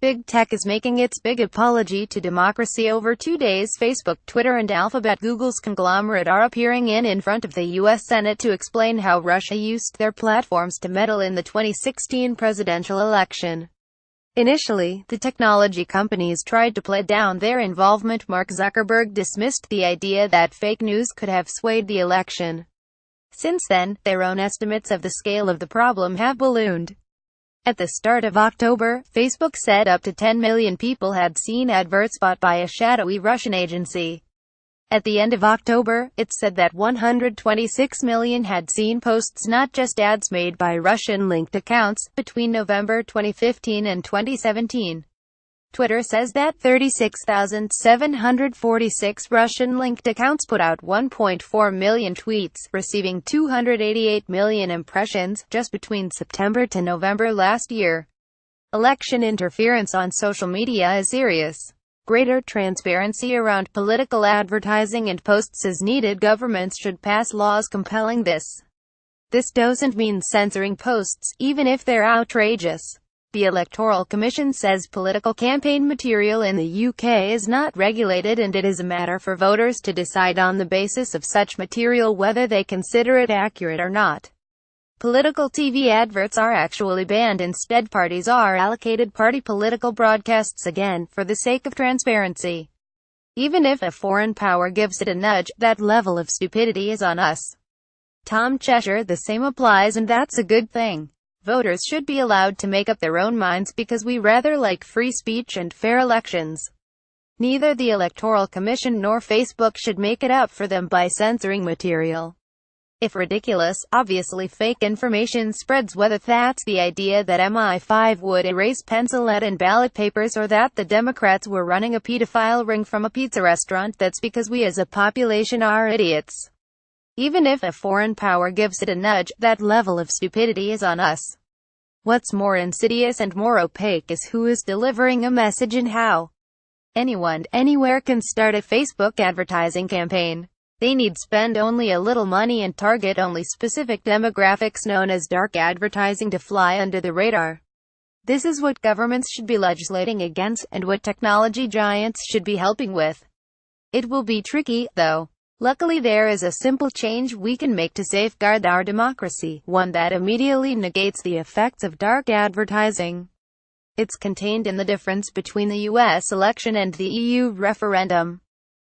Big Tech is making its big apology to democracy over 2 days. Facebook, Twitter and Alphabet, Google's conglomerate, are appearing in front of the U.S. Senate to explain how Russia used their platforms to meddle in the 2016 presidential election. Initially, the technology companies tried to play down their involvement. Mark Zuckerberg dismissed the idea that fake news could have swayed the election. Since then, their own estimates of the scale of the problem have ballooned. At the start of October, Facebook said up to 10 million people had seen adverts bought by a shadowy Russian agency. At the end of October, it said that 126 million had seen posts, not just ads, made by Russian-linked accounts, between November 2015 and 2017. Twitter says that 36,746 Russian-linked accounts put out 1.4 million tweets, receiving 288 million impressions, just between September to November last year. Election interference on social media is serious. Greater transparency around political advertising and posts is needed. Governments should pass laws compelling this. This doesn't mean censoring posts, even if they're outrageous. The Electoral Commission says political campaign material in the UK is not regulated, and it is a matter for voters to decide on the basis of such material whether they consider it accurate or not. Political TV adverts are actually banned. Instead, parties are allocated party political broadcasts again, for the sake of transparency. Even if a foreign power gives it a nudge, that level of stupidity is on us. Tom Cheshire: the same applies, and that's a good thing. Voters should be allowed to make up their own minds, because we rather like free speech and fair elections. Neither the Electoral Commission nor Facebook should make it up for them by censoring material. If ridiculous, obviously fake information spreads, whether that's the idea that MI5 would erase pencil lead and ballot papers, or that the Democrats were running a pedophile ring from a pizza restaurant, that's because we as a population are idiots. Even if a foreign power gives it a nudge, that level of stupidity is on us. What's more insidious and more opaque is who is delivering a message and how. Anyone, anywhere can start a Facebook advertising campaign. They need spend only a little money and target only specific demographics, known as dark advertising, to fly under the radar. This is what governments should be legislating against, and what technology giants should be helping with. It will be tricky, though. Luckily, there is a simple change we can make to safeguard our democracy, one that immediately negates the effects of dark advertising. It's contained in the difference between the US election and the EU referendum.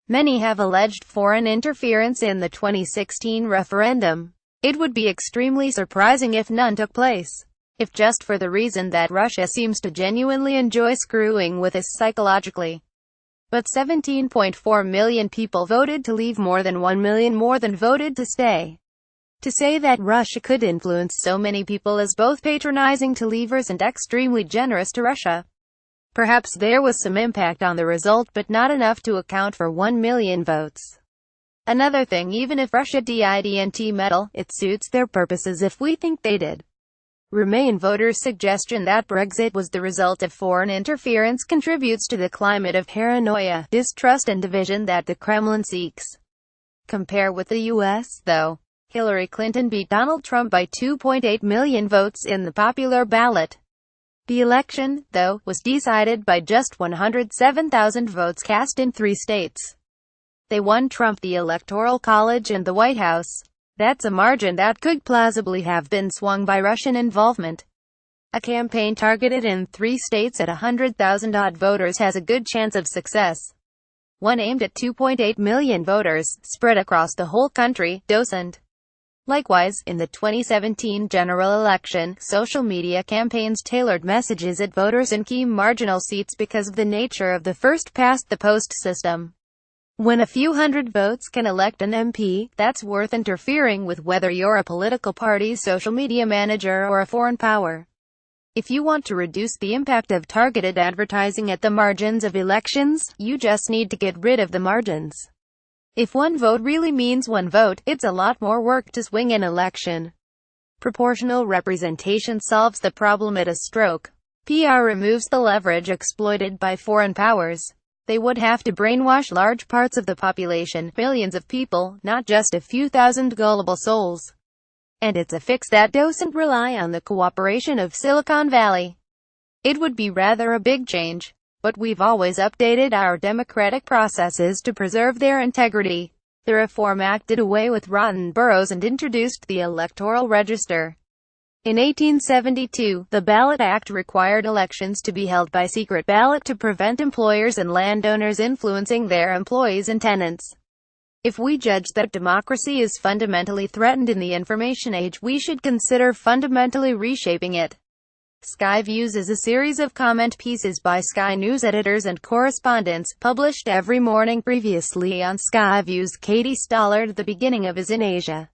Many have alleged foreign interference in the 2016 referendum. It would be extremely surprising if none took place. If just for the reason that Russia seems to genuinely enjoy screwing with us psychologically. But 17.4 million people voted to leave, more than 1 million more than voted to stay. To say that Russia could influence so many people is both patronizing to leavers and extremely generous to Russia. Perhaps there was some impact on the result, but not enough to account for 1 million votes. Another thing, even if Russia didn't meddle, it suits their purposes if we think they did. Remain voters' suggestion that Brexit was the result of foreign interference contributes to the climate of paranoia, distrust and division that the Kremlin seeks. Compare with the US, though. Hillary Clinton beat Donald Trump by 2.8 million votes in the popular ballot. The election, though, was decided by just 107,000 votes cast in 3 states. They won Trump the Electoral College and the White House. That's a margin that could plausibly have been swung by Russian involvement. A campaign targeted in 3 states at 100,000 odd voters has a good chance of success. One aimed at 2.8 million voters, spread across the whole country, doesn't. Likewise, in the 2017 general election, social media campaigns tailored messages at voters in key marginal seats because of the nature of the first-past-the-post system. When a few hundred votes can elect an MP, that's worth interfering with, whether you're a political party's social media manager or a foreign power. If you want to reduce the impact of targeted advertising at the margins of elections, you just need to get rid of the margins. If one vote really means one vote, it's a lot more work to swing an election. Proportional representation solves the problem at a stroke. PR removes the leverage exploited by foreign powers. They would have to brainwash large parts of the population, millions of people, not just a few thousand gullible souls. And it's a fix that doesn't rely on the cooperation of Silicon Valley. It would be rather a big change. But we've always updated our democratic processes to preserve their integrity. The Reform Act did away with rotten boroughs and introduced the electoral register. In 1872, the Ballot Act required elections to be held by secret ballot to prevent employers and landowners influencing their employees and tenants. If we judge that democracy is fundamentally threatened in the information age, we should consider fundamentally reshaping it. Sky Views is a series of comment pieces by Sky News editors and correspondents, published every morning. Previously on Sky Views, Katie Stollard. The beginning of is in Asia.